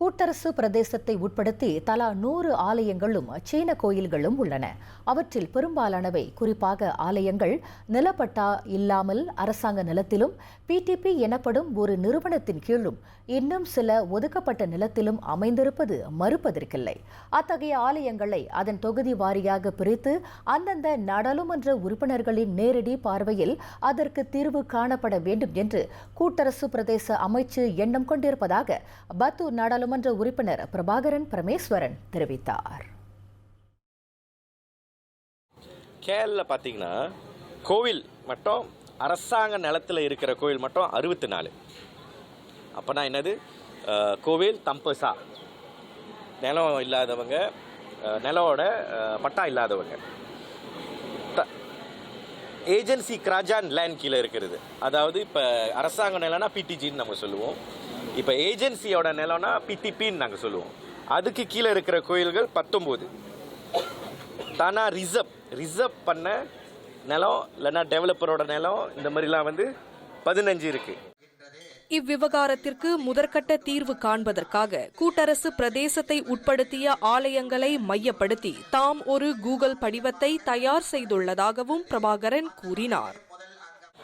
கூட்டரசு பிரதேசத்தை உட்படுத்தி தலா 100 ஆலயங்களும் சீன கோயில்களும் உள்ளன. அவற்றில் பெரும்பாலானவை, குறிப்பாக ஆலயங்கள், நிலப்பட்டா இல்லாமல் அரசாங்க நிலத்திலும் பிடிபி எனப்படும் ஒரு நிறுவனத்தின் கீழும் இன்னும் சில ஒதுக்கப்பட்ட நிலத்திலும் அமைந்திருப்பது மறுப்பதற்கில்லை. அத்தகைய ஆலயங்களை அதன் தொகுதி வாரியாக பிரித்து அந்தந்த நாடாளுமன்ற உறுப்பினர்களின் நேரடி பார்வையில் அதற்கு தீர்வு காணப்பட வேண்டும் என்று கூட்டரசு பிரதேச அமைச்சு எண்ணம் கொண்டிருப்பதாக பத்தூர் நாடாளுமன்ற உறுப்பினர் பிரபாகரன் பரமேஸ்வரன் தெரிவித்தார். கேரள பார்த்தீங்கன்னா கோவில் மட்டும் அரசாங்க நிலத்தில் இருக்கிற கோவில் மட்டும் 64. அப்போனா என்னது, கோவில் தம்பசா நிலம் இல்லாதவங்க, நிலவோட பட்டா இல்லாதவங்க, ஏஜென்சி கிராஜான் லேண்ட் கீழே இருக்கிறது. அதாவது இப்போ அரசாங்க நிலம்னா பிடிஜின்னு நம்ம சொல்லுவோம், இப்போ ஏஜென்சியோட நிலம்னா பிடிபின்னு நாங்கள் சொல்லுவோம். அதுக்கு கீழே இருக்கிற கோயில்கள் 19. தானா ரிசர்வ் பண்ண நிலம் இல்லைன்னா டெவலப்பரோட நிலம், இந்த மாதிரிலாம் 15 இருக்கு. இவ்விவகாரத்திற்கு முதற்கட்ட தீர்வு காண்பதற்காக கூட்டரசு பிரதேசத்தை உட்படுத்திய ஆலயங்களை மையப்படுத்தி தாம் ஒரு கூகுள் படிவத்தை தயார் செய்துள்ளதாகவும் பிரபாகரன் கூறினார்.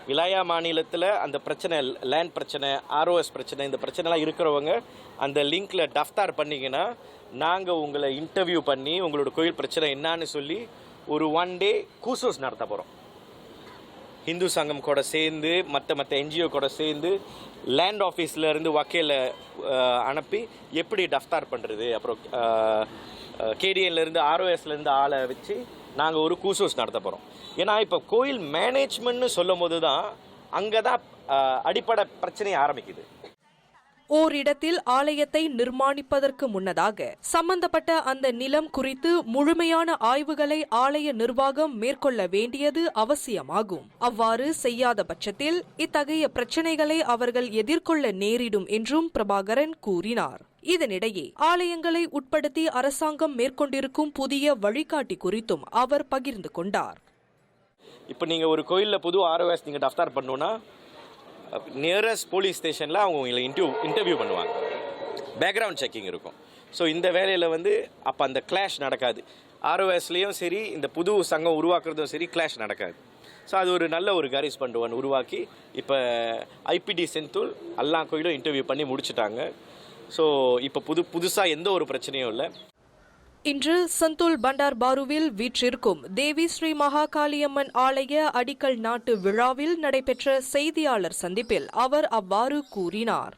விலாயா மாநிலத்தில் அந்த பிரச்சனை, லேண்ட் பிரச்சனை, ஆர்ஓஎஸ் பிரச்சனை, இந்த பிரச்சனைலாம் இருக்கிறவங்க அந்த லிங்க்ல டஃப்தார் பண்ணிங்கன்னா நாங்கள் உங்களை இன்டர்வியூ பண்ணி உங்களோட கோயில் பிரச்சனை என்னான்னு சொல்லி ஒரு 1 டே கூசோஸ் நடத்த போகிறோம். ஹிந்து சங்கம் கூட சேர்ந்து மற்ற என்ஜிஓ கூட சேர்ந்து லேண்ட் ஆஃபீஸ்லேருந்து வக்கீலை அனுப்பி எப்படி டஃப்தார் பண்ணுறது, அப்புறம் கேடிஎன்லேருந்து ஆர்ஓஎஸ்லேருந்து ஆளை வச்சு நாங்கள் ஒரு கூசோஸ் நடத்த போகிறோம். ஏன்னா இப்போ கோயில் மேனேஜ்மெண்ட்னு சொல்லும் போது தான் அங்கே தான் அடிப்படை பிரச்சனை ஆரம்பிக்குது. ஓரிடத்தில் ஆலயத்தை நிர்மாணிப்பதற்கு முன்னதாக சம்பந்தப்பட்ட அந்த நிலம் குறித்து முழுமையான ஆய்வுகளை ஆலய நிர்வாகம் மேற்கொள்ள வேண்டியது அவசியமாகும். அவ்வாறு செய்யாத பட்சத்தில் இத்தகைய பிரச்சினைகளை அவர்கள் எதிர்கொள்ள நேரிடும் என்றும் பிரபாகரன் கூறினார். இதனிடையே ஆலயங்களை உட்படுத்தி அரசாங்கம் மேற்கொண்டிருக்கும் புதிய வழிகாட்டி குறித்தும் அவர் பகிர்ந்து கொண்டார். இப்போ நீங்கள் ஒரு கோயிலில் புது ஆர்ஓஎஸ் நீங்கள் டஃப்தார் பண்ணணுன்னா நியரஸ்ட் போலீஸ் ஸ்டேஷனில் அவங்க உங்களை இன்டர்வியூ பண்ணுவாங்க, பேக்ரவுண்ட் செக்கிங் இருக்கும். ஸோ இந்த வேலையில் அப்போ அந்த கிளாஷ் நடக்காது. ஆர்ஓஎஸ்லேயும் சரி, இந்த புது சங்கம் உருவாக்குறதும் சரி, கிளாஷ் நடக்காது. ஸோ அது ஒரு நல்ல ஒரு கரேஸ்மெண்ட் உருவாக்கி இப்போ ஐபிடி செந்தூல் எல்லா கோயிலும் இன்டர்வியூ பண்ணி முடிச்சுட்டாங்க. ஸோ இப்போ புதுசாக எந்த ஒரு பிரச்சனையும் இல்லை. இன்று சந்தூல் பண்டார் பாருவில் வீற்றிருக்கும் தேவி ஸ்ரீ மகாகாளியம்மன் ஆலய அடிக்கல் நாட்டு விழாவில் நடைபெற்ற செய்தியாளர் சந்திப்பில் அவர் அவ்வாறு கூறினார்.